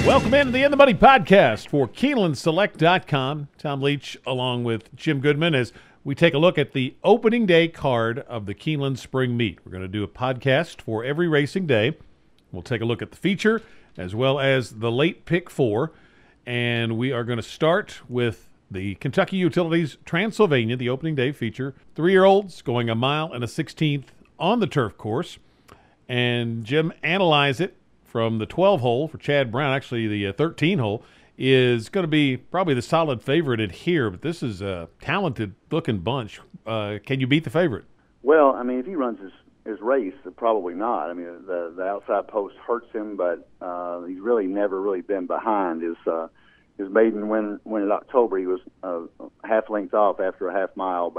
Welcome into the In the Money podcast for KeenelandSelect.com. Tom Leach along with Jim Goodman as we take a look at the opening day card of the Keeneland Spring Meet. We're going to do a podcast for every racing day. We'll take a look at the feature as well as the late pick four. And we are going to start with the Kentucky Utilities Transylvania, the opening day feature. 3-year-olds going 1 mile and a 16th on the turf course. And Jim analyzed it from the 12-hole for Chad Brown. Actually, the 13-hole is going to be probably the solid favorite in here, but this is a talented-looking bunch. Can you beat the favorite? Well, I mean, if he runs his race, probably not. I mean, the outside post hurts him, but he's really never really been behind. His maiden win in October, he was half length off after a half mile,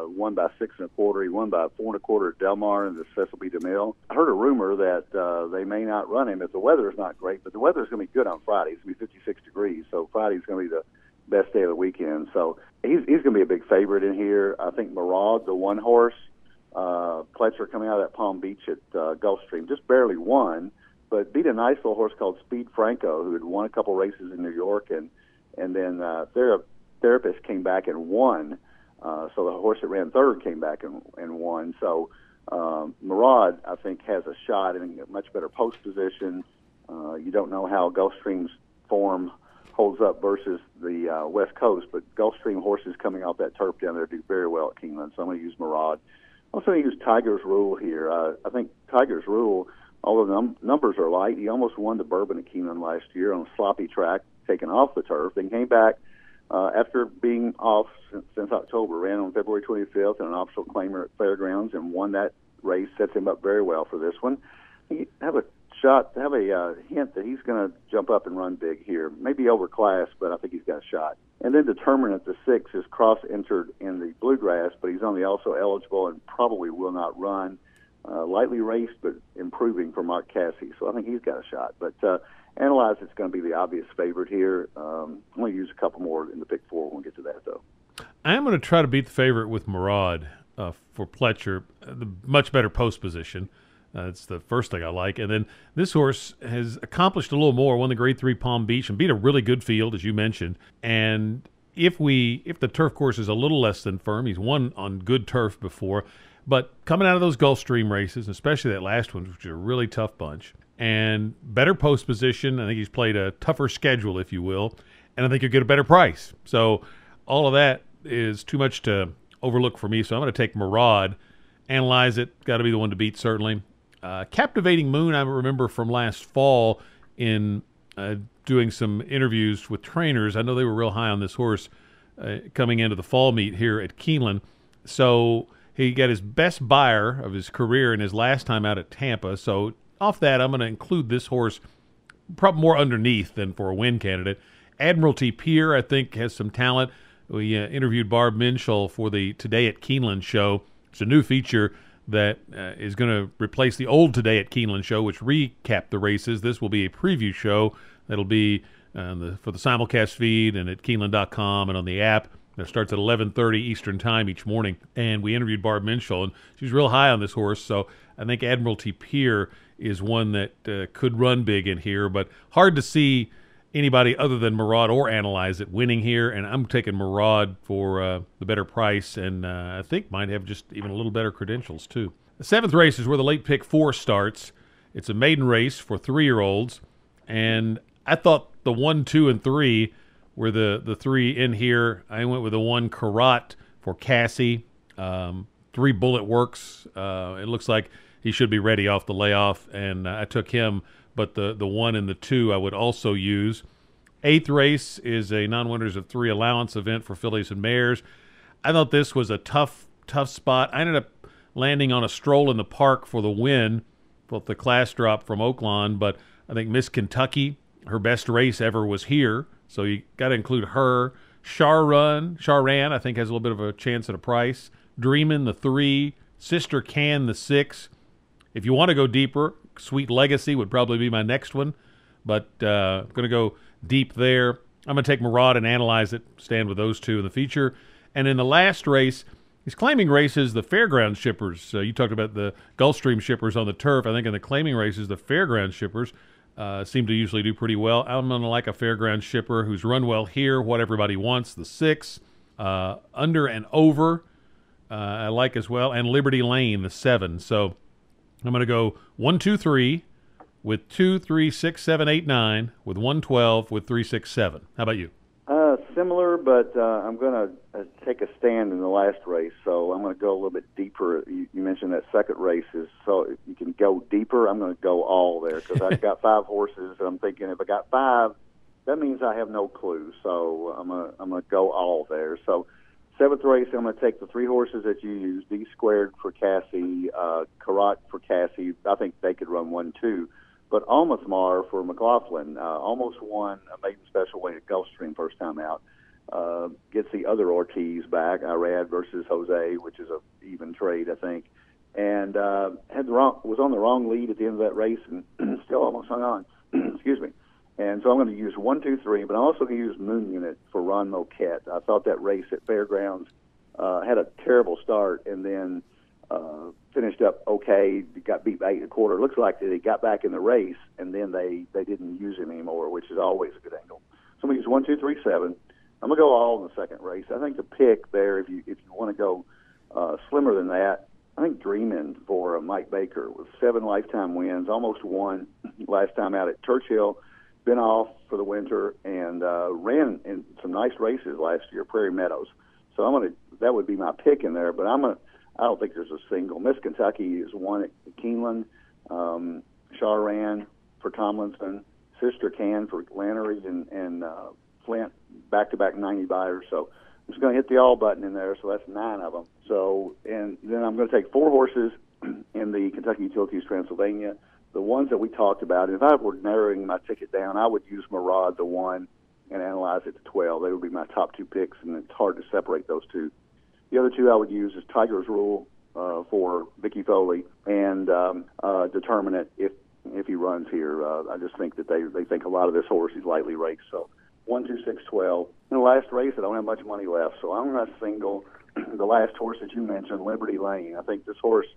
won by 6 1/4. He won by 4 1/4 at Del Mar and the Cecil B. DeMille. I heard a rumor that they may not run him if the weather is not great, but the weather is going to be good on Friday. It's going to be 56 degrees, so Friday's going to be the best day of the weekend. So he's going to be a big favorite in here. I think Murad, the one horse, Pletcher coming out of that Palm Beach at Gulfstream, just barely won, but beat a nice little horse called Speed Franco, who had won a couple races in New York, and then Therapist came back and won. So the horse that ran third came back and won. So Murad, I think, has a shot in a much better post position. You don't know how Gulfstream's form holds up versus the West Coast, but Gulfstream horses coming off that turf down there do very well at Keeneland, so I'm going to use Murad. I'm also going to use Tiger's Rule here. I think Tiger's Rule, although the numbers are light, he almost won the Bourbon at Keeneland last year on a sloppy track, taken off the turf, then came back after being off since October, ran on February 25th in an optional claimer at Fairgrounds and won that race, sets him up very well for this one. You have a hint that he's going to jump up and run big here. Maybe overclass, but I think he's got a shot. And then Determinant at the 6 is cross-entered in the Bluegrass, but he's only also eligible and probably will not run. Lightly raced, but improving for Mark Cassie. So I think he's got a shot. But Analyze, it's going to be the obvious favorite here. I'm going to use a couple more in the pick four when we get to that, though. I am going to try to beat the favorite with Murad for Pletcher, the much better post position. It's the first thing I like. And then this horse has accomplished a little more, won the Grade 3 Palm Beach and beat a really good field, as you mentioned. And if the turf course is a little less than firm, he's won on good turf before. But coming out of those Gulfstream races, especially that last one, which is a really tough bunch, and better post position, I think he's played a tougher schedule, if you will, and I think you'll get a better price. So all of that is too much to overlook for me, so I'm going to take Murad, Analyze it, got to be the one to beat, certainly. Captivating Moon, I remember from last fall in doing some interviews with trainers. I know they were real high on this horse coming into the fall meet here at Keeneland. So he got his best buyer of his career in his last time out at Tampa. So off that, I'm going to include this horse probably more underneath than for a win candidate. Admiralty Pier, I think, has some talent. We interviewed Barb Minshall for the Today at Keeneland show. It's a new feature that is going to replace the old Today at Keeneland show, which recapped the races. This will be a preview show that'll be for the simulcast feed and at Keeneland.com and on the app. It starts at 11:30 Eastern Time each morning. And we interviewed Barb Minshall, and she's real high on this horse. So I think Admiralty Pier is one that could run big in here, but hard to see anybody other than Murad or Analyze it winning here, and I'm taking Murad for the better price, and I think might have just even a little better credentials too. The 7th race is where the late pick 4 starts. It's a maiden race for 3-year-olds, and I thought the 1, 2, and 3 were the 3 in here. I went with the 1 Karat for Cassie. 3 Bullet Works. It looks like he should be ready off the layoff, and I took him. But the 1 and the 2 I would also use. 8th race is a non-winners of 3 allowance event for fillies and mares. I thought this was a tough spot. I ended up landing on a Stroll in the Park for the win, both the class drop from Oaklawn, but I think Miss Kentucky, her best race ever was here, so you got to include her. Charan, I think, has a little bit of a chance at a price. Dreamin', the 3. Sister Can, the 6. If you want to go deeper, Sweet Legacy would probably be my next one, but I'm going to go deep there. I'm going to take Murad and Analyze it, stand with those 2 in the feature. And in the last race, he's claiming races, the fairground shippers. You talked about the Gulfstream shippers on the turf. I think in the claiming races, the fairground shippers, seem to usually do pretty well. I'm going to like a Fairground Shipper who's run well here, what everybody wants, the 6. Under and over, I like as well, and Liberty Lane, the 7. So I'm going to go 1, 2, 3 with 2, 3, 6, 7, 8, 9 with 1, 12 with 3, 6, 7. How about you? Similar, but I'm going to take a stand in the last race, so I'm going to go a little bit deeper. You mentioned that second race is so you can go deeper. I'm going to go all there because I've got 5 horses, and I'm thinking if I got 5, that means I have no clue. So I'm going to go all there. So 7th race, I'm going to take the 3 horses that you used: D Squared for Cassie, Karat for Cassie. I think they could run 1, 2. But Almost Mar for McLaughlin, almost won a maiden special weight at Gulfstream first time out. Gets the other Ortiz back, Irad versus Jose, which is a even trade, I think. And was on the wrong lead at the end of that race and still almost hung on. Excuse me. And so I'm going to use 1, 2, 3, but I'm also going to use Moon Unit for Ron Moquette. I thought that race at Fairgrounds had a terrible start and then finished up okay, got beat by 8 1/4. Looks like they got back in the race, and then they didn't use him anymore, which is always a good angle. So I'm going to use 1, 2, 3, 7. I'm going to go all in the second race. I think the pick there, if you want to go slimmer than that, I think Dreamin' for Mike Baker with 7 lifetime wins, almost won last time out at Churchill, been off for the winter, and ran in some nice races last year, Prairie Meadows. So that would be my pick in there, but I don't think there's a single. Miss Kentucky is one at Keeneland. Char ran for Tomlinson. Sister Can for Lannery and Flint, back-to-back 90 buyers. So I'm just going to hit the all button in there, so that's 9 of them. So, and then I'm going to take 4 horses in the Kentucky Utilities Transylvania, the ones that we talked about. And if I were narrowing my ticket down, I would use Murad, the 1, and analyze it to 12. They would be my top 2 picks, and it's hard to separate those 2. The other 2 I would use is Tiger's Rule for Vicky Foley and Determinate if he runs here. I just think that they think a lot of this horse is lightly raced. So 1, 2, 6, 12. In the last race, I don't have much money left, so I'm going to single the last horse that you mentioned, Liberty Lane. I think this horse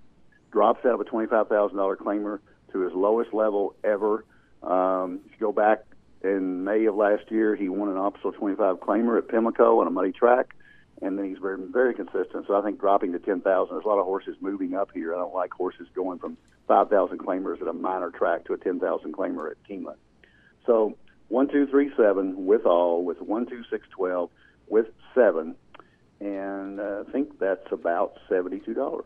drops out of a $25,000 claimer to his lowest level ever. If you go back in May of last year, he won an Optional 25 claimer at Pimlico on a muddy track. And then he's very, very consistent. So I think dropping to 10,000, there's a lot of horses moving up here. I don't like horses going from 5,000 claimers at a minor track to a 10,000 claimer at Keeneland. So 1, 2, 3, 7 with 1, 2, 6, 12 with 7. And I think that's about $72.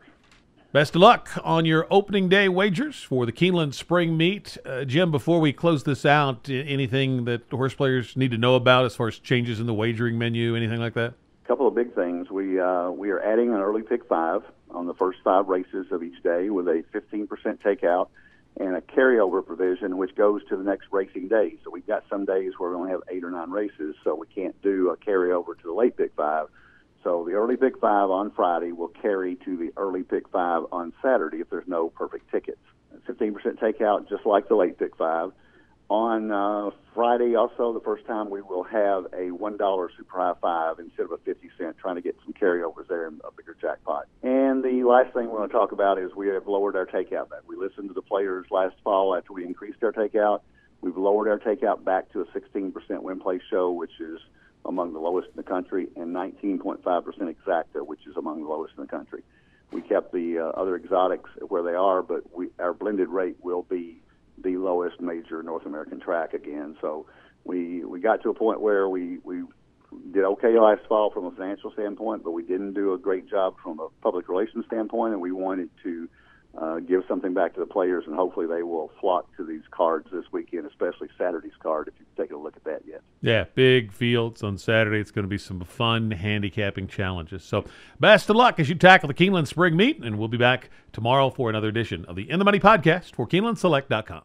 Best of luck on your opening day wagers for the Keeneland Spring Meet. Jim, before we close this out, anything that horse players need to know about as far as changes in the wagering menu, anything like that? Couple of big things. We are adding an early pick 5 on the first 5 races of each day with a 15% takeout and a carryover provision, which goes to the next racing day. So we've got some days where we only have 8 or 9 races, so we can't do a carryover to the late pick 5. So the early pick 5 on Friday will carry to the early pick 5 on Saturday if there's no perfect tickets. 15% takeout, just like the late pick 5. On Friday, also, the first time we will have a $1 Super High 5 instead of a 50 cent, trying to get some carryovers there in a bigger jackpot. And the last thing we want to talk about is we have lowered our takeout back. We listened to the players last fall after we increased our takeout. We've lowered our takeout back to a 16% win-play show, which is among the lowest in the country, and 19.5% exacta, which is among the lowest in the country. We kept the other exotics where they are, but our blended rate will be the lowest major North American track again. So we got to a point where we did okay last fall from a financial standpoint, but we didn't do a great job from a public relations standpoint, and we wanted to give something back to the players, and hopefully they will flock to these cards this weekend, especially Saturday's card, if you've taken a look at that yet. Yeah, big fields on Saturday. It's going to be some fun handicapping challenges. So best of luck as you tackle the Keeneland Spring Meet, and we'll be back tomorrow for another edition of the In the Money podcast for KeenelandSelect.com.